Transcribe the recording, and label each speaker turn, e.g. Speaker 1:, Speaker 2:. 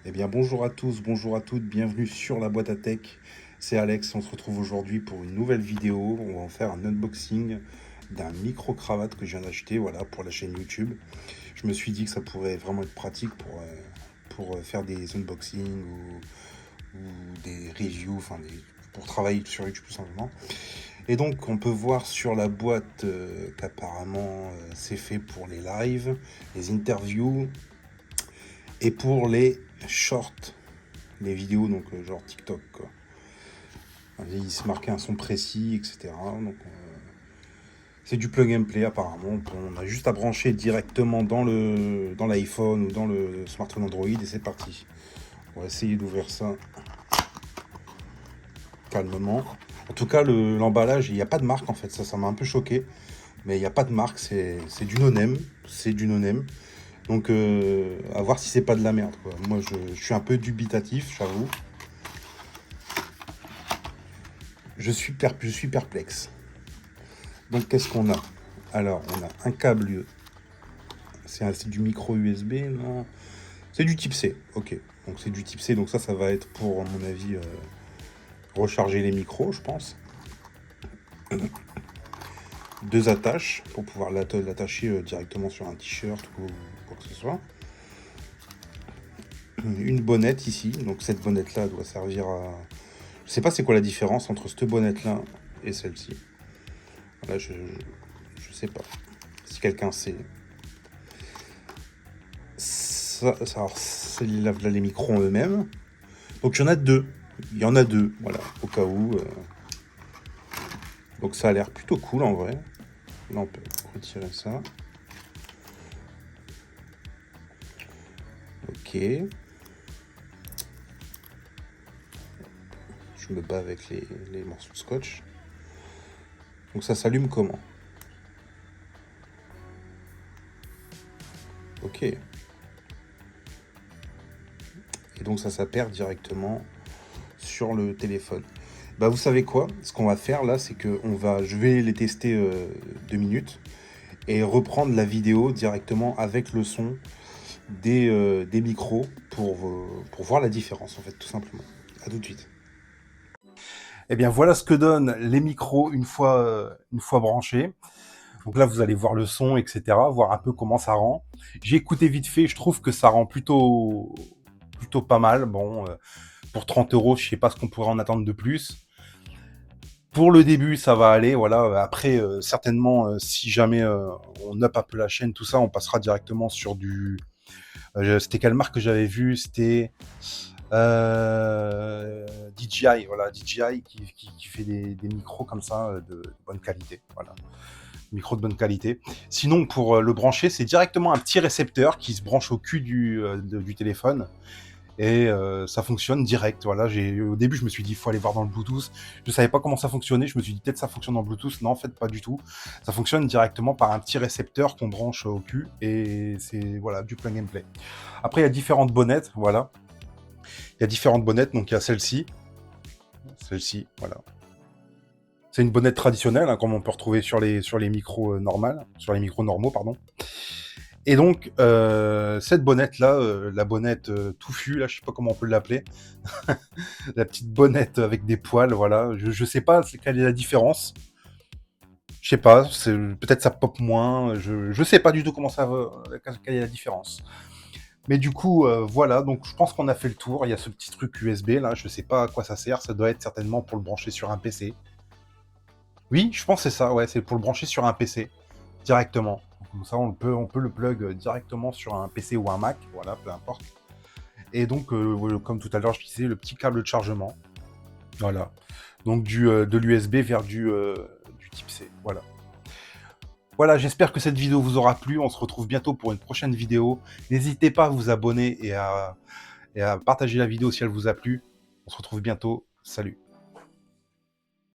Speaker 1: Eh bien, bonjour à tous, bonjour à toutes, bienvenue sur la boîte à tech. C'est Alex, on se retrouve aujourd'hui pour une nouvelle vidéo. On va en faire un unboxing d'un micro-cravate que je viens d'acheter, voilà, pour la chaîne YouTube. Je me suis dit que ça pourrait vraiment être pratique pour faire des unboxings ou des reviews, pour travailler sur YouTube tout simplement. Et donc, on peut voir sur la boîte qu'apparemment c'est fait pour les lives, les interviews et pour les shorts, les vidéos, donc genre TikTok, quoi. Il se marquait un son précis, etc. Donc, c'est du plug and play apparemment. On a juste à brancher directement dans l'iPhone ou dans le smartphone Android et c'est parti. On va essayer d'ouvrir ça calmement. En tout cas, l'emballage, il n'y a pas de marque en fait. Ça m'a un peu choqué. Mais il n'y a pas de marque, c'est du no-name. C'est du no-name. Donc, à voir si c'est pas de la merde, quoi. Moi, je suis un peu dubitatif, j'avoue. Je suis perplexe. Donc, qu'est-ce qu'on a? Alors, on a un câble. C'est du micro USB, non? C'est du type C, ok. Donc, c'est du type C. Donc, ça va être pour, à mon avis, recharger les micros, je pense. Deux attaches pour pouvoir l'attacher directement sur un t-shirt ou quoi que ce soit. Une bonnette ici. Donc, cette bonnette-là doit servir à... Je sais pas c'est quoi la différence entre cette bonnette-là et celle-ci. Là, je sais pas. Si quelqu'un sait. Alors, c'est là, les micros en eux-mêmes. Donc, il y en a deux. Il y en a deux, voilà, au cas où. Donc, ça a l'air plutôt cool en vrai. Là, on peut retirer ça. Ok. Je me bats avec les morceaux de scotch. Donc, ça s'allume comment? Ok. Et donc, ça s'appaire directement sur le téléphone. Bah, vous savez quoi? Ce qu'on va faire là, c'est que je vais les tester 2 minutes et reprendre la vidéo directement avec le son des micros pour voir la différence, en fait, tout simplement. À tout de suite. Eh bien, voilà ce que donnent les micros une fois branchés. Donc là, vous allez voir le son, etc., voir un peu comment ça rend. J'ai écouté vite fait, je trouve que ça rend plutôt pas mal. Bon, pour 30 euros, je sais pas ce qu'on pourrait en attendre de plus. Pour le début, ça va aller, voilà. Après, certainement, si jamais on up un peu la chaîne, tout ça, on passera directement sur du... c'était quelle marque que j'avais vu? C'était DJI, voilà, DJI qui fait des micros comme ça de bonne qualité, voilà. Micro de bonne qualité. Sinon, pour le brancher, c'est directement un petit récepteur qui se branche au cul du téléphone. Et ça fonctionne direct. Voilà, au début, je me suis dit, il faut aller voir dans le Bluetooth. Je savais pas comment ça fonctionnait. Je me suis dit, peut-être ça fonctionne en Bluetooth. Non, en fait, pas du tout. Ça fonctionne directement par un petit récepteur qu'on branche au cul. Et c'est, voilà, du plug and play. Après, il y a différentes bonnettes. Voilà. Il y a différentes bonnettes. Donc, il y a celle-ci. Celle-ci, voilà. C'est une bonnette traditionnelle, hein, comme on peut retrouver sur les micros sur les micros normaux, pardon. Et donc, cette bonnette-là, la bonnette touffue, là, je sais pas comment on peut l'appeler, la petite bonnette avec des poils, voilà. Je sais pas quelle est la différence. Je sais pas, peut-être ça pop moins. Je sais pas du tout comment ça va, quelle est la différence. Mais du coup, voilà. Donc, je pense qu'on a fait le tour. Il y a ce petit truc USB là. Je sais pas à quoi ça sert. Ça doit être certainement pour le brancher sur un PC. Oui, je pense que c'est ça. Ouais, c'est pour le brancher sur un PC directement. Comme ça, on peut le plug directement sur un PC ou un Mac. Voilà, peu importe. Et donc, comme tout à l'heure, je disais, le petit câble de chargement. Voilà. Donc de l'USB vers du type C. Voilà. Voilà, j'espère que cette vidéo vous aura plu. On se retrouve bientôt pour une prochaine vidéo. N'hésitez pas à vous abonner et à partager la vidéo si elle vous a plu. On se retrouve bientôt. Salut.